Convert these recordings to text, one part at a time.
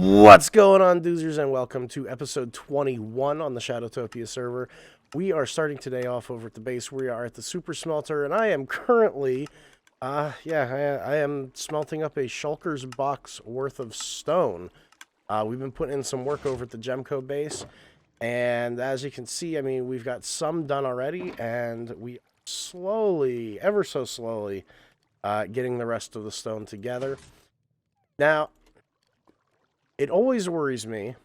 What's going on, doozers, and welcome to episode 21 on the Shadowtopia server. We are starting today off over at the base. We are at the super smelter, and I am currently, I am smelting up a shulker's box worth of stone. We've been putting in some work over at the Gemco base, and as you can see, I mean, we've got some done already, and we are slowly, ever so slowly, getting the rest of the stone together. Now, it always worries me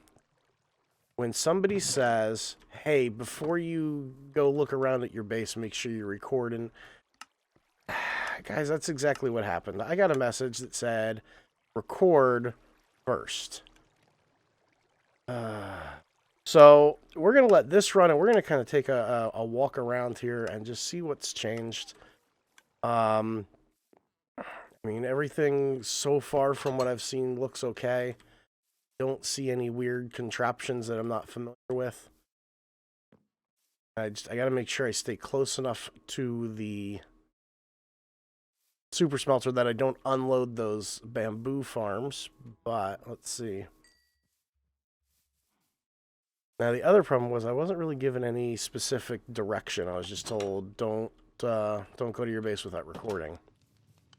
when somebody says, hey, before you go look around at your base, make sure you're recording. Guys, that's exactly what happened. I got a message that said, record first. So we're going to let this run, and we're going to kind of take a walk around here and just see what's changed. I mean, everything so far from what I've seen looks okay. Don't see any weird contraptions that I'm not familiar with. I gotta make sure I stay close enough to the super smelter that I don't unload those bamboo farms, but let's see. Now the other problem was I wasn't really given any specific direction. I was just told don't go to your base without recording.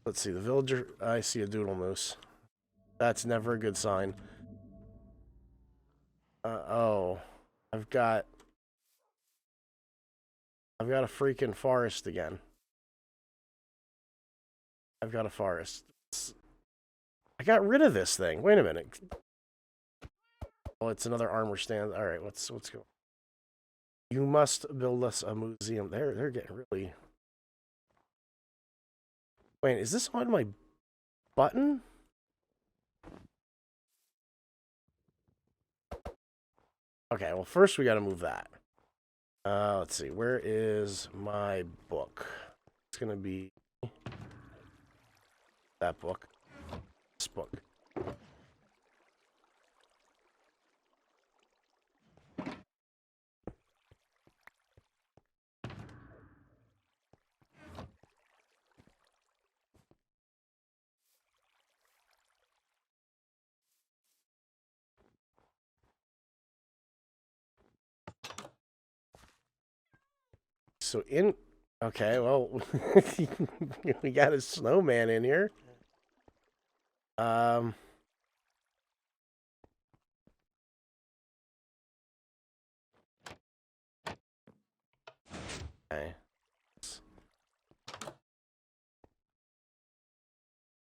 Let's see, the villager, I see a doodle moose. That's never a good sign. Oh, I've got a freaking forest again. I've got a forest. I got rid of this thing. Wait a minute. Oh, it's another armor stand. All right, let's go. You must build us a museum. They're getting really. Wait, is this on my button? Okay, well first we got to move that. Let's see. Where is my book? It's gonna be that book. This book. So in, okay, well, we got a snowman in here. Okay.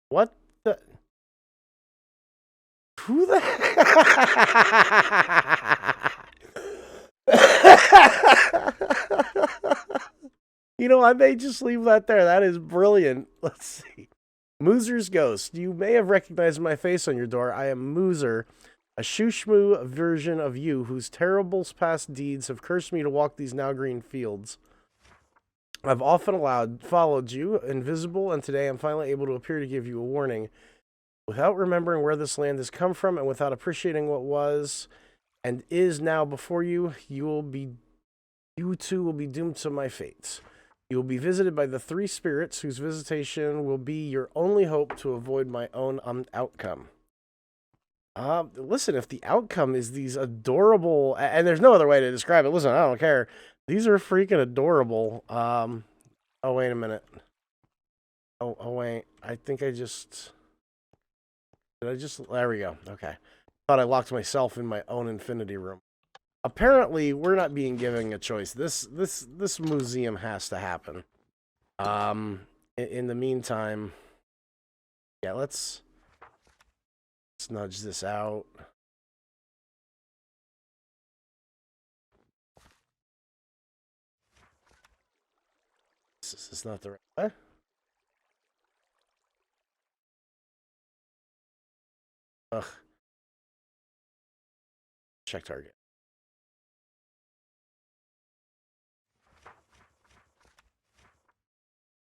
What the? Who the? You know, I may just leave that there. That is brilliant. Let's see. Moozer's Ghost. You may have recognized my face on your door. I am Moozer, a shoo-shmoo version of you whose terrible past deeds have cursed me to walk these now green fields. I've often followed you, invisible, and today I'm finally able to appear to give you a warning. Without remembering where this land has come from and without appreciating what was and is now before you, you too will be doomed to my fates. You will be visited by the three spirits whose visitation will be your only hope to avoid my own outcome. Listen, if the outcome is these adorable, and there's no other way to describe it, listen, I don't care. These are freaking adorable. Oh, wait a minute. Oh, wait. I think I just... There we go. Okay. Thought I locked myself in my own infinity room. Apparently, we're not being given a choice. This museum has to happen. In the meantime, yeah, let's nudge this out. This is not the right way. Ugh. Check target.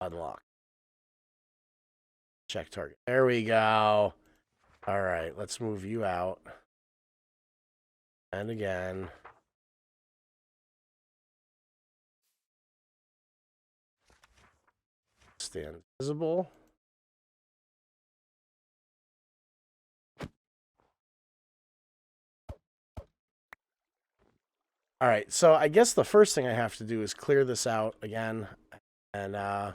Unlock. Check target. There we go. All right, let's move you out. And again. Stand visible. All right, so I guess the first thing I have to do is clear this out again. And I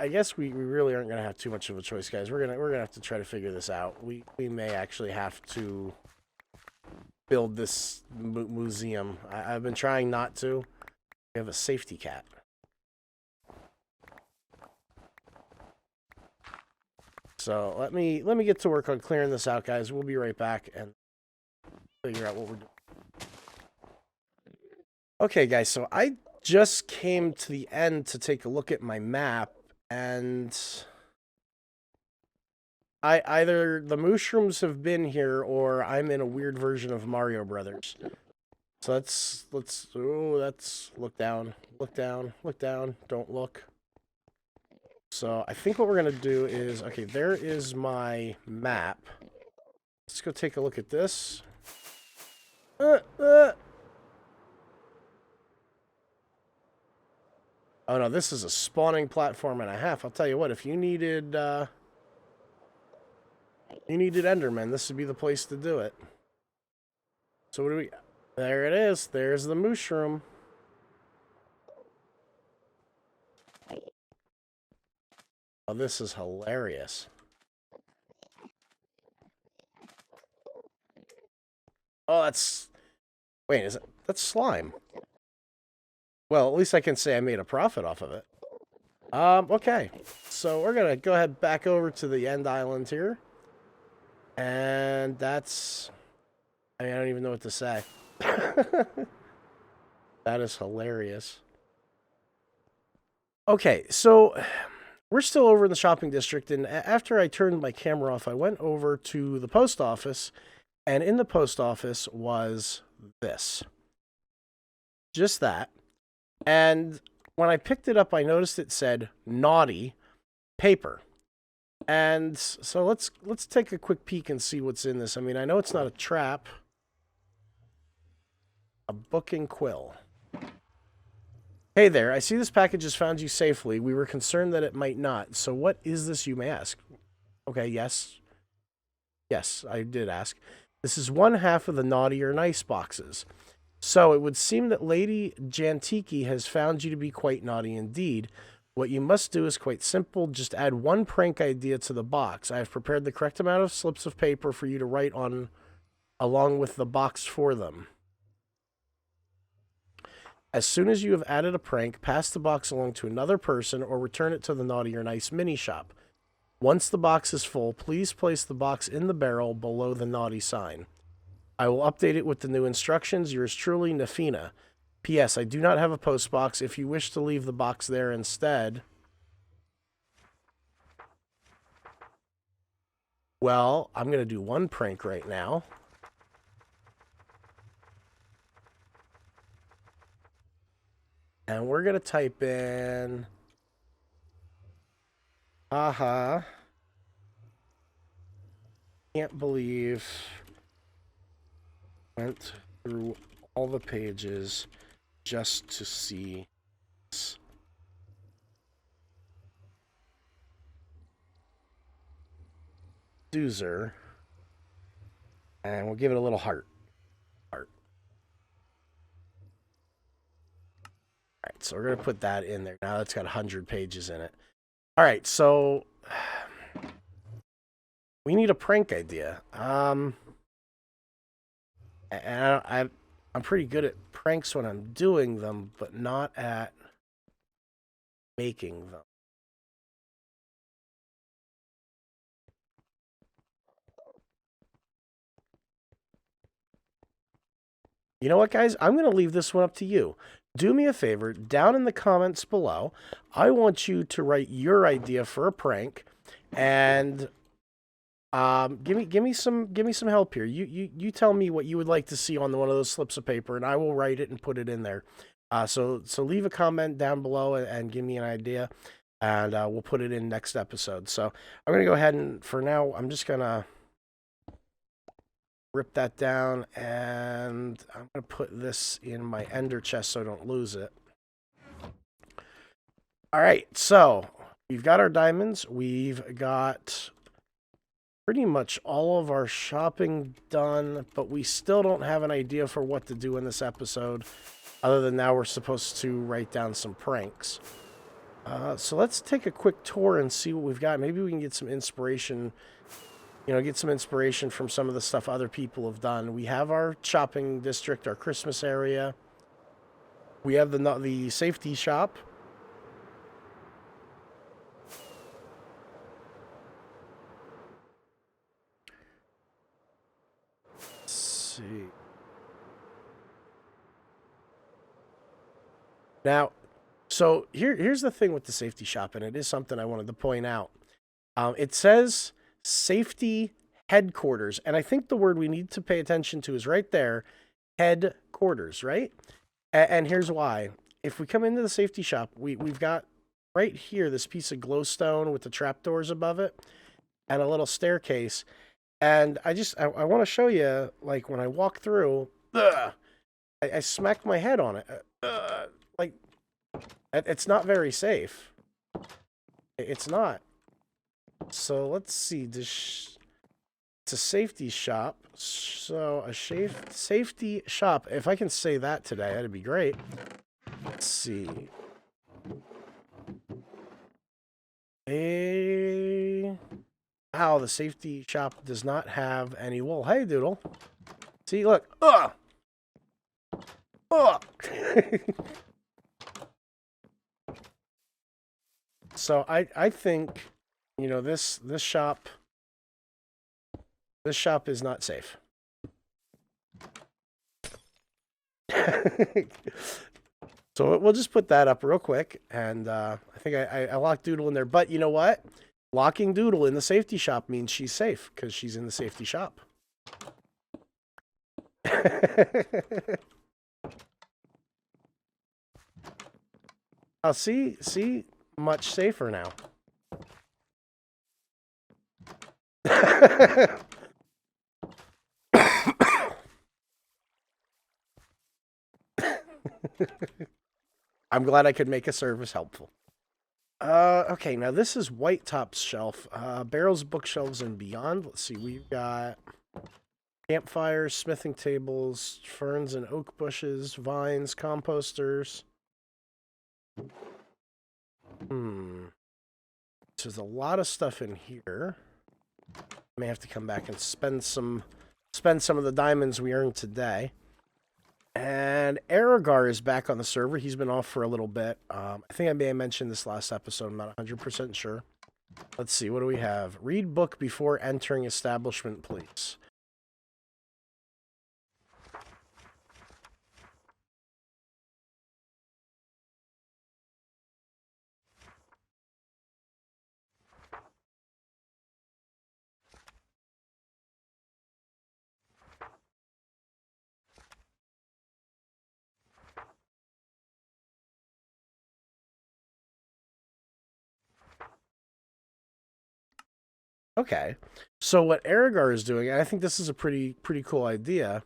guess we really aren't gonna have too much of a choice, guys. We're gonna have to try to figure this out. We may actually have to build this museum. I've been trying not to. We have a safety cat. So let me get to work on clearing this out, guys. We'll be right back and figure out what we're doing. Okay, guys. So I just came to the end to take a look at my map, and either the mushrooms have been here or I'm in a weird version of Mario Brothers. So let's look down, look down, look down, don't look. So I think what we're gonna do is, okay, there is my map. Let's go take a look at this. Oh no, this is a spawning platform and a half. I'll tell you what, if you needed Endermen, this would be the place to do it. So what do we? There it is. There's the mushroom. Oh, this is hilarious. Oh, that's... Wait, is it... That's slime. Well, at least I can say I made a profit off of it. Okay. So we're going to go ahead back over to the end island here. And that's... I mean, I don't even know what to say. That is hilarious. Okay, so... We're still over in the shopping district, and after I turned my camera off, I went over to the post office, and in the post office was this. Just that. And when I picked it up, I noticed it said naughty paper. And so let's take a quick peek and see what's in this. I mean, I know it's not a trap. A book and quill. Hey there, I see this package has found you safely. We were concerned that it might not. So what is this, you may ask? Okay, yes. Yes, I did ask. This is one half of the naughty or nice boxes. So it would seem that Lady Jantiki has found you to be quite naughty indeed. What you must do is quite simple. Just add one prank idea to the box. I have prepared the correct amount of slips of paper for you to write on along with the box for them. As soon as you have added a prank, pass the box along to another person or return it to the Naughty or Nice mini shop. Once the box is full, please place the box in the barrel below the Naughty sign. I will update it with the new instructions. Yours truly, Nafina. P.S. I do not have a post box. If you wish to leave the box there instead... Well, I'm going to do one prank right now. And we're going to type in... Can't believe... Went through all the pages just to see this. Doozer. And we'll give it a little heart. Alright, so we're going to put that in there. Now that's got 100 pages in it. Alright, so... we need a prank idea. And I'm pretty good at pranks when I'm doing them, but not at making them. You know what, guys? I'm going to leave this one up to you. Do me a favor, down in the comments below, I want you to write your idea for a prank, and give me some help here. You tell me what you would like to see on one of those slips of paper, and I will write it and put it in there. So leave a comment down below and give me an idea, and we'll put it in next episode. So I'm gonna go ahead and for now I'm just gonna rip that down, and I'm gonna put this in my ender chest so I don't lose it. All right, so we've got our diamonds. We've got pretty much all of our shopping done, but we still don't have an idea for what to do in this episode, other than now we're supposed to write down some pranks. So let's take a quick tour and see what we've got. Maybe we can get some inspiration, get some inspiration from some of the stuff other people have done. We have our shopping district, our Christmas area. We have the safety shop. Let's see. Now, so here's the thing with the safety shop, and it is something I wanted to point out. It says safety headquarters, and I think the word we need to pay attention to is right there, headquarters, right? And here's why. If we come into the safety shop, we've got right here this piece of glowstone with the trapdoors above it and a little staircase. And I want to show you, like, when I walk through, I smacked my head on it. Like, it's not very safe. It's not. So let's see. It's a safety shop. So a safety shop. If I can say that today, that'd be great. Let's see. Wow, the safety shop does not have any wool. Hey, Doodle. See, look. Ugh. Ugh. So I think, this shop is not safe. So we'll just put that up real quick, and I think I locked Doodle in there. But you know what? Locking Doodle in the safety shop means she's safe, because she's in the safety shop. I'll see, much safer now. I'm glad I could make a service helpful. Okay, now this is White Top's shelf. Barrels, bookshelves, and beyond. Let's see, we've got campfires, smithing tables, ferns and oak bushes, vines, composters. So there's a lot of stuff in here. May have to come back and spend some of the diamonds we earned today. And Aragar is back on the server. He's been off for a little bit. I think I may have mentioned this last episode. I'm not 100% sure. Let's see. What do we have? Read book before entering establishment, please. Okay, so what Aragar is doing, and I think this is a pretty cool idea.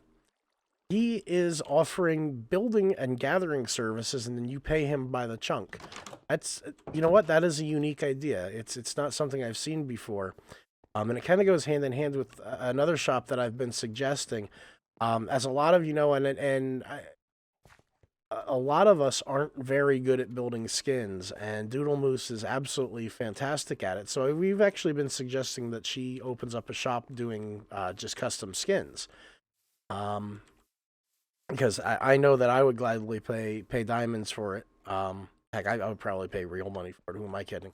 He is offering building and gathering services, and then you pay him by the chunk. That's, you know what, that is a unique idea. It's not something I've seen before, and it kind of goes hand in hand with another shop that I've been suggesting. As a lot of you know, a lot of us aren't very good at building skins, and Doodle Moose is absolutely fantastic at it. So we've actually been suggesting that she opens up a shop doing just custom skins. Because I know that I would gladly pay diamonds for it. Heck, I would probably pay real money for it. Who am I kidding?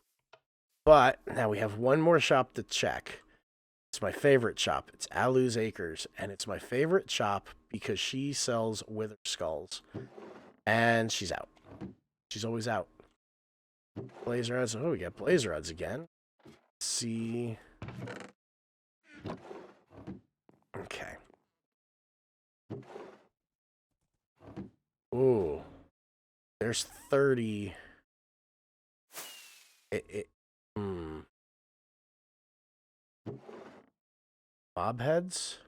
But now we have one more shop to check. It's my favorite shop. It's Alu's Acres, and it's my favorite shop because she sells wither skulls. And she's out. She's always out. Blazer odds. Oh, we got blazer odds again. Let's see. Okay. Ooh. There's 30. Mob heads.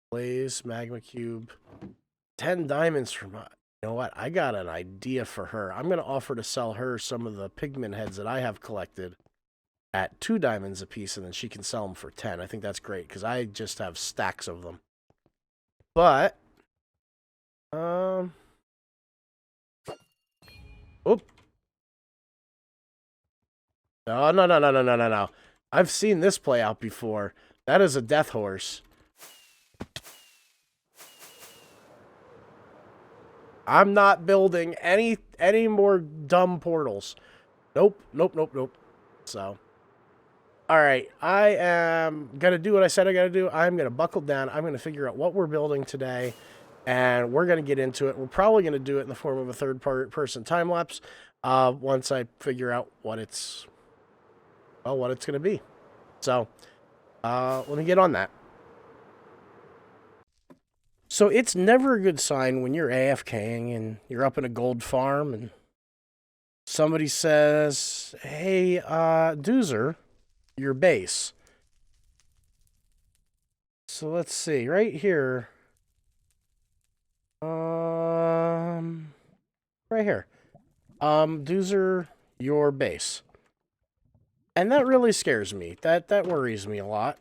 Blaze, magma cube. 10 diamonds for my... You know what? I got an idea for her. I'm going to offer to sell her some of the pigment heads that I have collected. at 2 diamonds a piece, and then she can sell them for 10. I think that's great because I just have stacks of them. But, oop. No. I've seen this play out before. That is a death horse. I'm not building any more dumb portals. Nope. So, all right. I am going to do what I said I got to do. I'm going to buckle down. I'm going to figure out what we're building today, and we're going to get into it. We're probably going to do it in the form of a third-person time-lapse once I figure out what it's going to be. So, let me get on that. So it's never a good sign when you're AFKing and you're up in a gold farm and somebody says, hey, Doozer, your base. So let's see, right here. Right here. Doozer, your base. And that really scares me. That worries me a lot.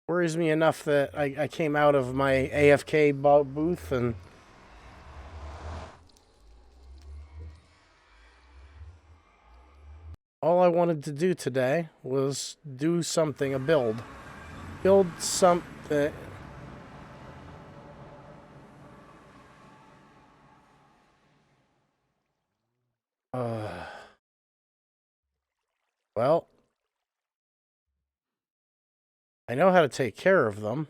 Worries me enough that I came out of my AFK booth and all I wanted to do today was do something, a build. Build something. Well, I know how to take care of them.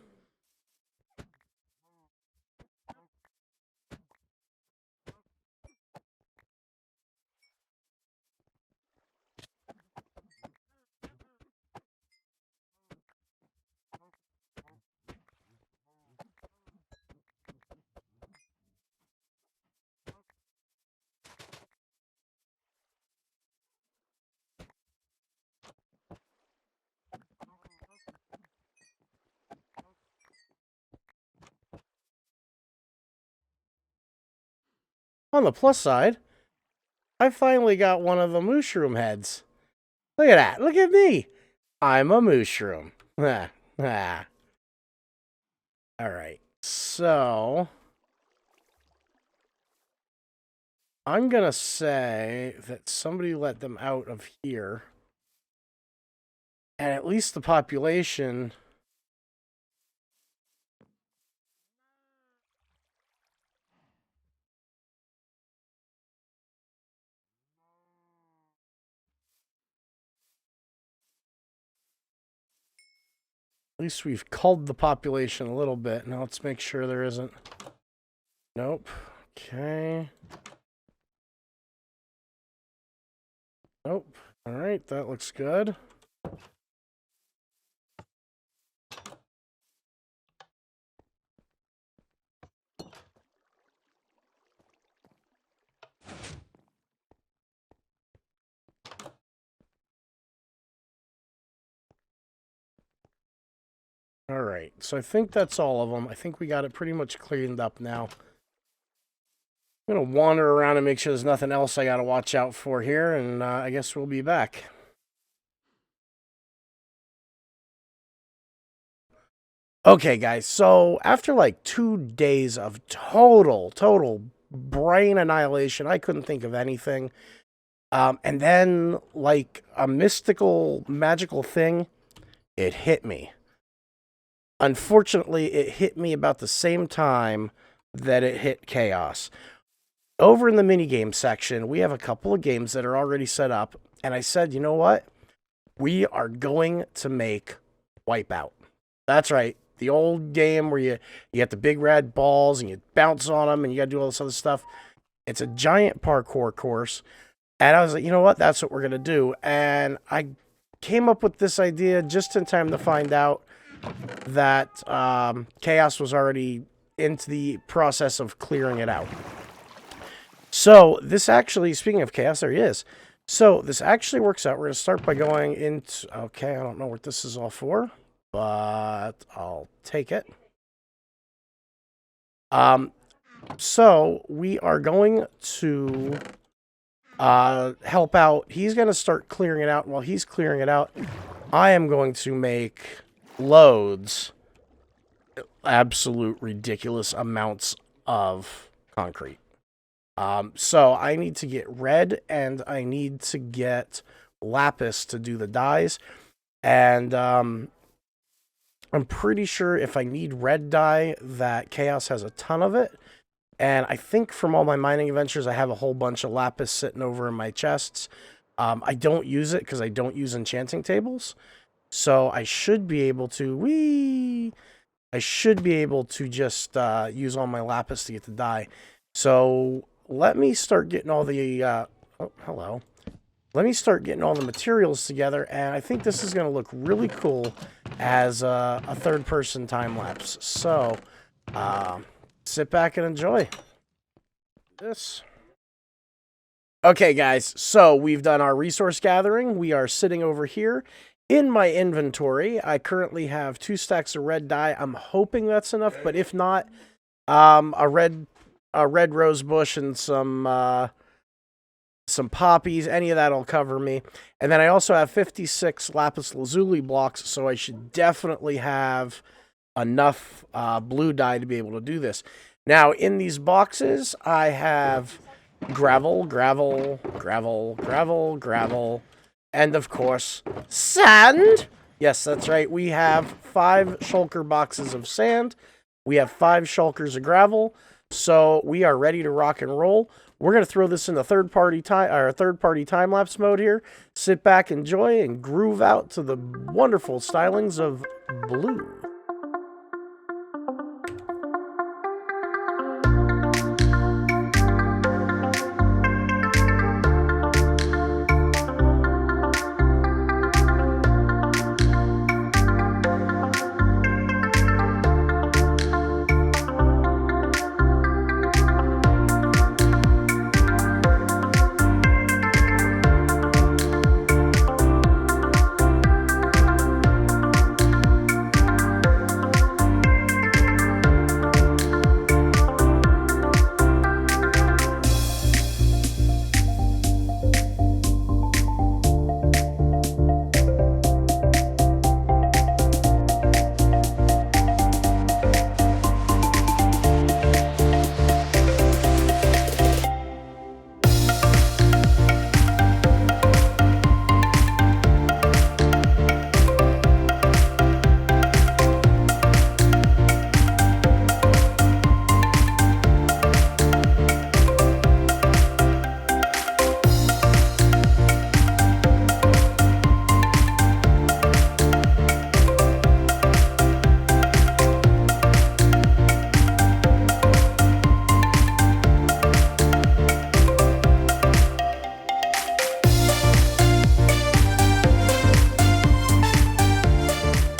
On the plus side, I finally got one of the mushroom heads. Look at that. Look at me. I'm a mushroom. All right. So, I'm going to say that somebody let them out of here. And at least the population... At least we've culled the population a little bit. Now let's make sure there isn't. Nope. Okay. Nope. All right, that looks good. All right, so I think that's all of them. I think we got it pretty much cleaned up now. I'm going to wander around and make sure there's nothing else I got to watch out for here, and I guess we'll be back. Okay, guys, so after like 2 days of total brain annihilation, I couldn't think of anything. And then, like a mystical, magical thing, it hit me. Unfortunately, it hit me about the same time that it hit Chaos. Over in the minigame section, we have a couple of games that are already set up, and I said, you know what? We are going to make Wipeout. That's right. The old game where you get the big red balls and you bounce on them and you got to do all this other stuff. It's a giant parkour course. And I was like, you know what? That's what we're going to do. And I came up with this idea just in time to find out that Chaos was already into the process of clearing it out. So this actually, speaking of Chaos, there he is. So this actually works out. We're going to start by going into, okay, I don't know what this is all for, but I'll take it. So we are going to help out. He's going to start clearing it out. While he's clearing it out, I am going to make loads, absolute ridiculous amounts of concrete. So I need to get red and I need to get lapis to do the dyes. And I'm pretty sure if I need red dye, that Chaos has a ton of it. And I think from all my mining adventures, I have a whole bunch of lapis sitting over in my chests. I don't use it because I don't use enchanting tables. So I should be able to... I should be able to just use all my lapis to get the dye. So let me start getting all the... oh, hello. Let me start getting all the materials together, and I think this is going to look really cool as a third-person time-lapse. So, sit back and enjoy this. Okay, guys, so we've done our resource gathering. We are sitting over here. In my inventory, I currently have 2 stacks of red dye. I'm hoping that's enough, but if not, a red rose bush and some poppies, any of that'll cover me. And then I also have 56 lapis lazuli blocks, so I should definitely have enough blue dye to be able to do this. Now, in these boxes, I have gravel, gravel, gravel, gravel, gravel, and of course, sand. Yes, that's right. We have 5 shulker boxes of sand. We have 5 shulkers of gravel. So we are ready to rock and roll. We're going to throw this in the third-party time-lapse mode here. Sit back, enjoy, and groove out to the wonderful stylings of blue.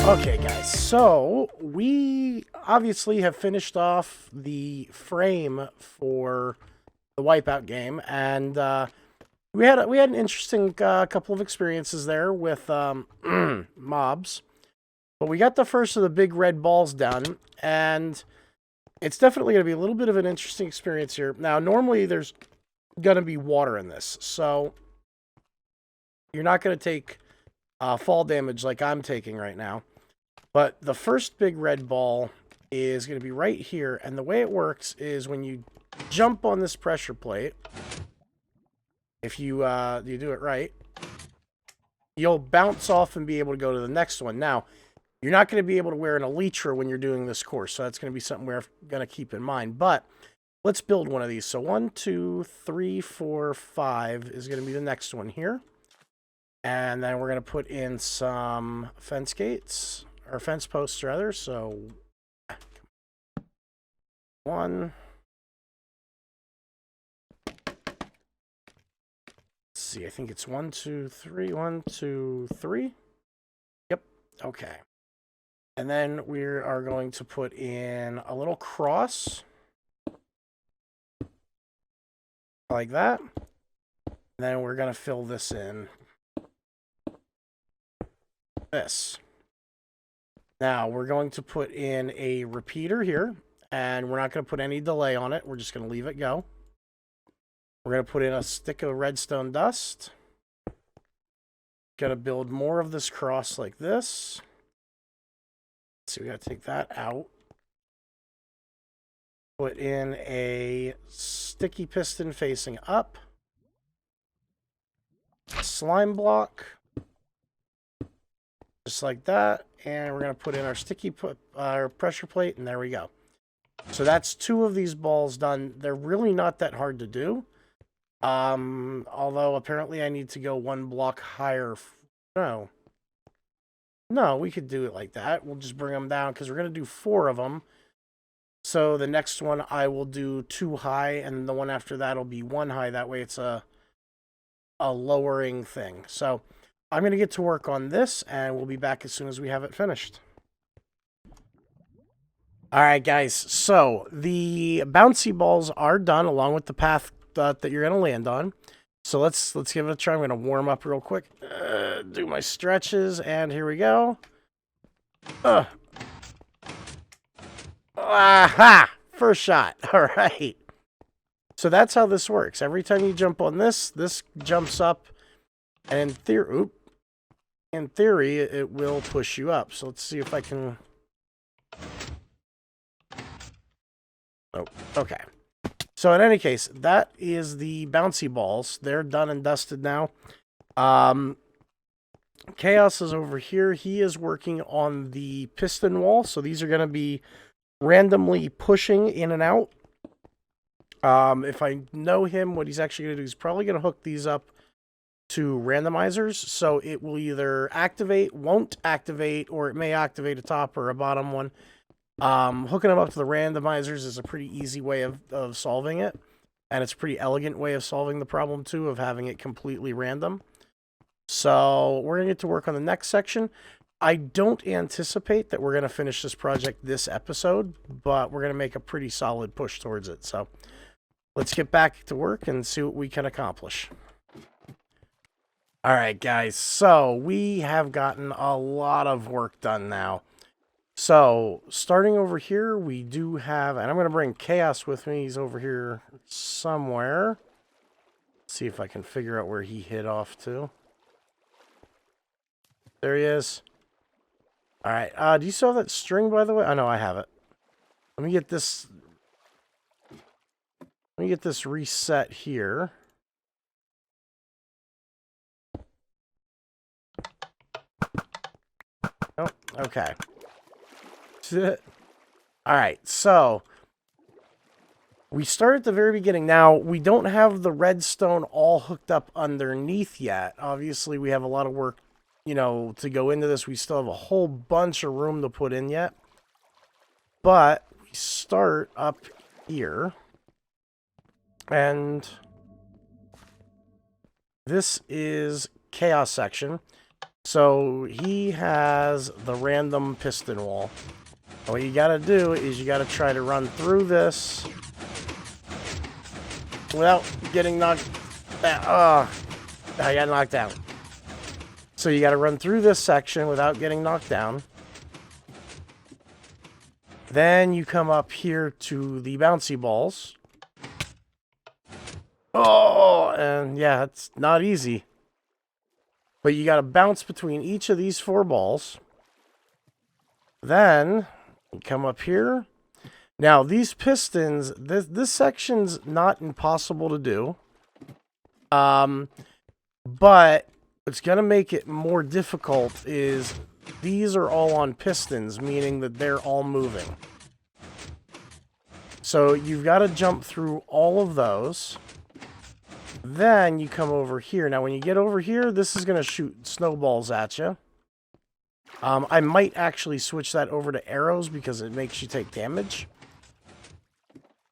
Okay, guys, so we obviously have finished off the frame for the Wipeout game, and we had an interesting couple of experiences there with mobs, but we got the first of the big red balls done, and it's definitely going to be a little bit of an interesting experience here. Now, normally there's going to be water in this, so you're not going to take fall damage like I'm taking right now. But the first big red ball is going to be right here, and the way it works is when you jump on this pressure plate, if you do it right, you'll bounce off and be able to go to the next one. Now, you're not going to be able to wear an elytra when you're doing this course, so that's going to be something we're going to keep in mind. But let's build one of these. So 1, 2, 3, 4, 5 is going to be the next one here. And then we're going to put in some fence gates. Or fence posts, rather. So 1. Let's see. I think it's 1, 2, 3. 1, 2, 3. Yep. Okay. And then we are going to put in a little cross. Like that. And then we're going to fill this in. This. Now, we're going to put in a repeater here, and we're not going to put any delay on it. We're just going to leave it go. We're going to put in a stick of redstone dust. Got to build more of this cross like this. So we got to take that out. Put in a sticky piston facing up. A slime block. Just like that. And we're going to put in our our pressure plate, and there we go. So that's 2 of these balls done. They're really not that hard to do. Although apparently I need to go 1 block higher. No, we could do it like that. We'll just bring them down because we're going to do 4 of them. So the next one I will do 2 high, and the one after that will be 1 high. That way it's a lowering thing. So I'm going to get to work on this, and we'll be back as soon as we have it finished. All right, guys. So the bouncy balls are done, along with the path that you're going to land on. So let's give it a try. I'm going to warm up real quick. Do my stretches, and here we go. Aha! First shot. All right. So that's how this works. Every time you jump on this jumps up, and in theory, it will push you up. So let's see if I can... Oh, okay. So in any case, that is the bouncy balls. They're done and dusted now. Chaos is over here. He is working on the piston wall. So these are going to be randomly pushing in and out. If I know him, what he's actually going to do is probably going to hook these up to randomizers. So it will either activate, won't activate, or it may activate a top or a bottom one. Hooking them up to the randomizers is a pretty easy way of solving it. And it's a pretty elegant way of solving the problem, too, of having it completely random. So we're going to get to work on the next section. I don't anticipate that we're going to finish this project this episode, but we're going to make a pretty solid push towards it. So let's get back to work and see what we can accomplish. All right, guys. So we have gotten a lot of work done now. So, starting over here, we do have, and I'm going to bring Chaos with me. He's over here somewhere. Let's see if I can figure out where he hid off to. There he is. All right. Do you still have that string, by the way? Oh, no, I have it. Let me get this reset here. Oh, okay. All right, so we start at the very beginning. Now, we don't have the redstone all hooked up underneath yet. Obviously, we have a lot of work, to go into this. We still have a whole bunch of room to put in yet. But we start up here. And this is Chaos section. So he has the random piston wall. What you gotta do is you gotta try to run through this without getting knocked down. Oh, I got knocked out. So you gotta run through this section without getting knocked down. Then you come up here to the bouncy balls. Oh, and yeah, it's not easy. But you gotta bounce between each of these 4 balls. Then you come up here. Now, these pistons, this section's not impossible to do. But what's going to make it more difficult is these are all on pistons, meaning that they're all moving. So you've got to jump through all of those. Then you come over here. Now, when you get over here, this is going to shoot snowballs at you. I might actually switch that over to arrows because it makes you take damage.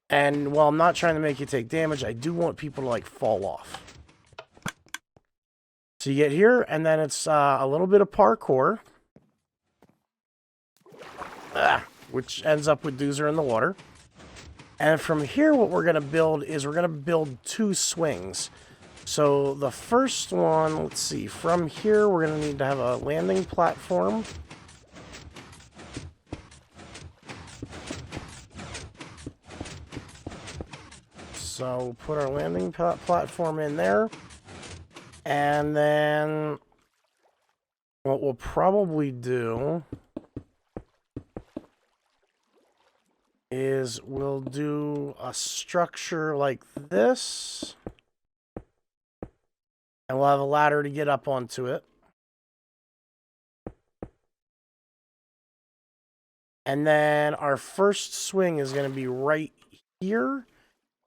And while I'm not trying to make you take damage, I do want people to, fall off. So you get here, and then it's a little bit of parkour. Which ends up with Doozer in the water. And from here, what we're going to build is we're going to build 2 swings. So the first one, let's see, from here we're going to need to have a landing platform. So put our landing platform in there. And then what we'll probably do is we'll do a structure like this. And we'll have a ladder to get up onto it. And then our first swing is going to be right here.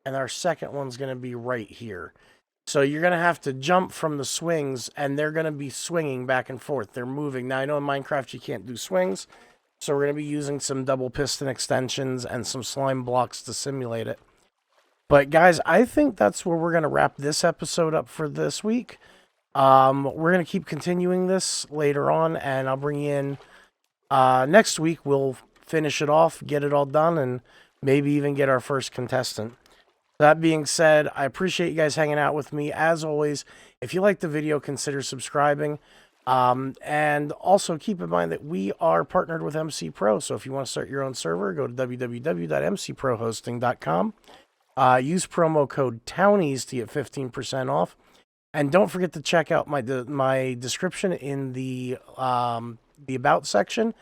And our second one's going to be right here. So you're going to have to jump from the swings, and they're going to be swinging back and forth. They're moving. Now, I know in Minecraft you can't do swings, so we're going to be using some double piston extensions and some slime blocks to simulate it. But, guys, I think that's where we're going to wrap this episode up for this week. We're going to keep continuing this later on, and I'll bring you in next week. We'll finish it off, get it all done, and maybe even get our first contestant. That being said, I appreciate you guys hanging out with me. As always, if you like the video, consider subscribing. And also keep in mind that we are partnered with MCPro. So if you want to start your own server, go to www.mcprohosting.com. Use promo code Townies to get 15% off. And don't forget to check out my description in the About section.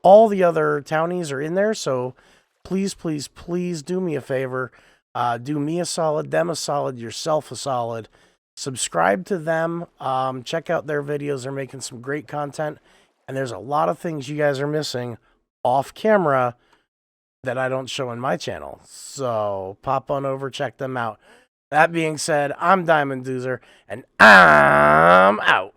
All the other Townies are in there. So please, please, please do me a favor. Do me a solid, them a solid, yourself a solid. Subscribe to them. Check out their videos. They're making some great content. And there's a lot of things you guys are missing off camera that I don't show in my channel. So pop on over, check them out. That being said, I'm Diamond Doozer, and I'm out.